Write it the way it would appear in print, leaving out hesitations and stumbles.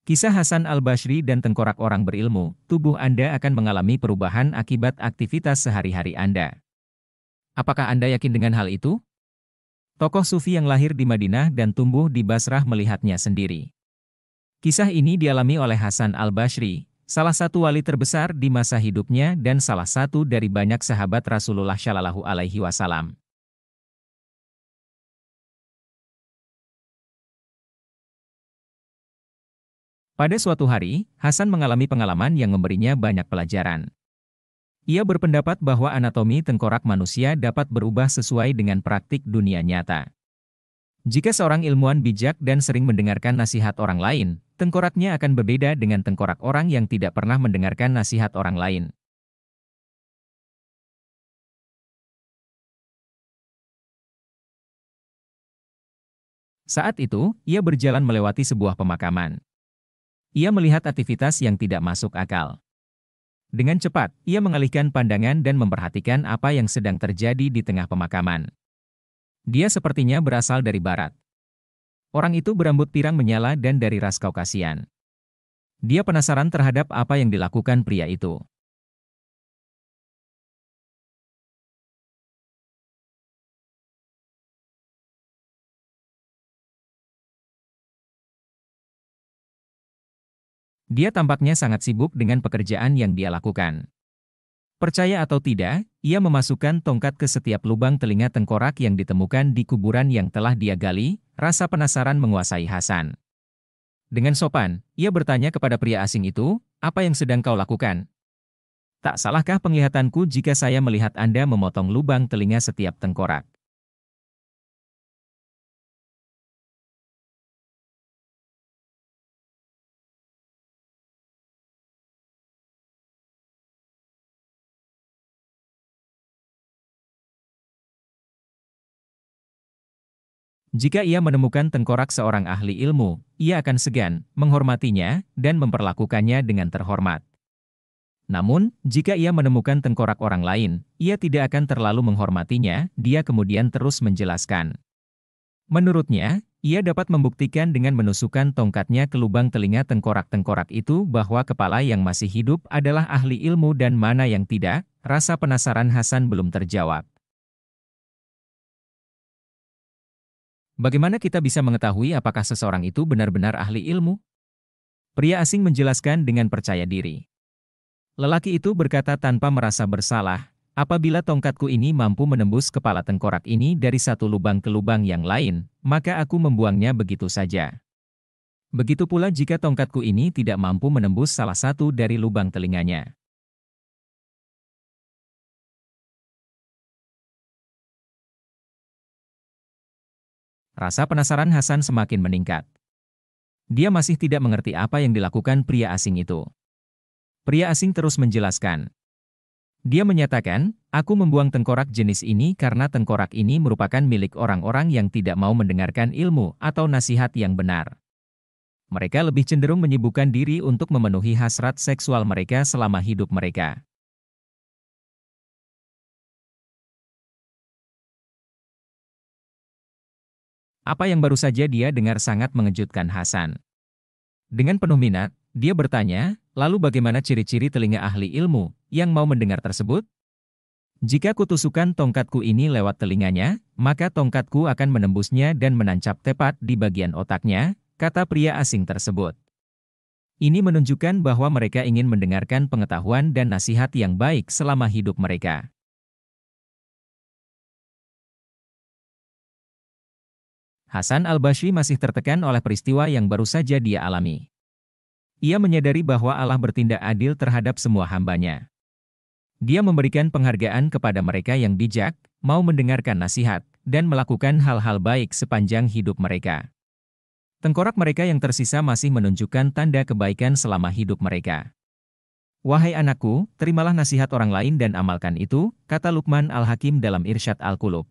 Kisah Hasan al-Basri dan tengkorak orang berilmu, tubuh Anda akan mengalami perubahan akibat aktivitas sehari-hari Anda. Apakah Anda yakin dengan hal itu? Tokoh sufi yang lahir di Madinah dan tumbuh di Basrah melihatnya sendiri. Kisah ini dialami oleh Hasan al-Basri, salah satu wali terbesar di masa hidupnya dan salah satu dari banyak sahabat Rasulullah Shallallahu Alaihi Wasallam. Pada suatu hari, Hasan mengalami pengalaman yang memberinya banyak pelajaran. Ia berpendapat bahwa anatomi tengkorak manusia dapat berubah sesuai dengan praktik dunia nyata. Jika seorang ilmuwan bijak dan sering mendengarkan nasihat orang lain, tengkoraknya akan berbeda dengan tengkorak orang yang tidak pernah mendengarkan nasihat orang lain. Saat itu, ia berjalan melewati sebuah pemakaman. Ia melihat aktivitas yang tidak masuk akal. Dengan cepat, ia mengalihkan pandangan dan memperhatikan apa yang sedang terjadi di tengah pemakaman. Dia sepertinya berasal dari barat. Orang itu berambut pirang menyala dan dari ras Kaukasian. Dia penasaran terhadap apa yang dilakukan pria itu. Dia tampaknya sangat sibuk dengan pekerjaan yang dia lakukan. Percaya atau tidak, ia memasukkan tongkat ke setiap lubang telinga tengkorak yang ditemukan di kuburan yang telah dia gali. Rasa penasaran menguasai Hasan. Dengan sopan, ia bertanya kepada pria asing itu, "Apa yang sedang kau lakukan? Tak salahkah penglihatanku jika saya melihat Anda memotong lubang telinga setiap tengkorak?" Jika ia menemukan tengkorak seorang ahli ilmu, ia akan segan, menghormatinya, dan memperlakukannya dengan terhormat. Namun, jika ia menemukan tengkorak orang lain, ia tidak akan terlalu menghormatinya. Dia kemudian terus menjelaskan. Menurutnya, ia dapat membuktikan dengan menusukkan tongkatnya ke lubang telinga tengkorak-tengkorak itu bahwa kepala yang masih hidup adalah ahli ilmu dan mana yang tidak. Rasa penasaran Hasan belum terjawab. Bagaimana kita bisa mengetahui apakah seseorang itu benar-benar ahli ilmu? Pria asing menjelaskan dengan percaya diri. Lelaki itu berkata tanpa merasa bersalah, "Apabila tongkatku ini mampu menembus kepala tengkorak ini dari satu lubang ke lubang yang lain, maka aku membuangnya begitu saja. Begitu pula jika tongkatku ini tidak mampu menembus salah satu dari lubang telinganya." Rasa penasaran Hasan semakin meningkat. Dia masih tidak mengerti apa yang dilakukan pria asing itu. Pria asing terus menjelaskan. Dia menyatakan, "Aku membuang tengkorak jenis ini karena tengkorak ini merupakan milik orang-orang yang tidak mau mendengarkan ilmu atau nasihat yang benar. Mereka lebih cenderung menyibukkan diri untuk memenuhi hasrat seksual mereka selama hidup mereka." Apa yang baru saja dia dengar sangat mengejutkan Hasan. Dengan penuh minat, dia bertanya, "Lalu bagaimana ciri-ciri telinga ahli ilmu yang mau mendengar tersebut? Jika kutusukkan tongkatku ini lewat telinganya, maka tongkatku akan menembusnya dan menancap tepat di bagian otaknya," kata pria asing tersebut. Ini menunjukkan bahwa mereka ingin mendengarkan pengetahuan dan nasihat yang baik selama hidup mereka. Hasan al-Basri masih tertekan oleh peristiwa yang baru saja dia alami. Ia menyadari bahwa Allah bertindak adil terhadap semua hambanya. Dia memberikan penghargaan kepada mereka yang bijak, mau mendengarkan nasihat, dan melakukan hal-hal baik sepanjang hidup mereka. Tengkorak mereka yang tersisa masih menunjukkan tanda kebaikan selama hidup mereka. "Wahai anakku, terimalah nasihat orang lain dan amalkan itu," kata Luqman al-Hakim dalam Irsyad al-Qulub.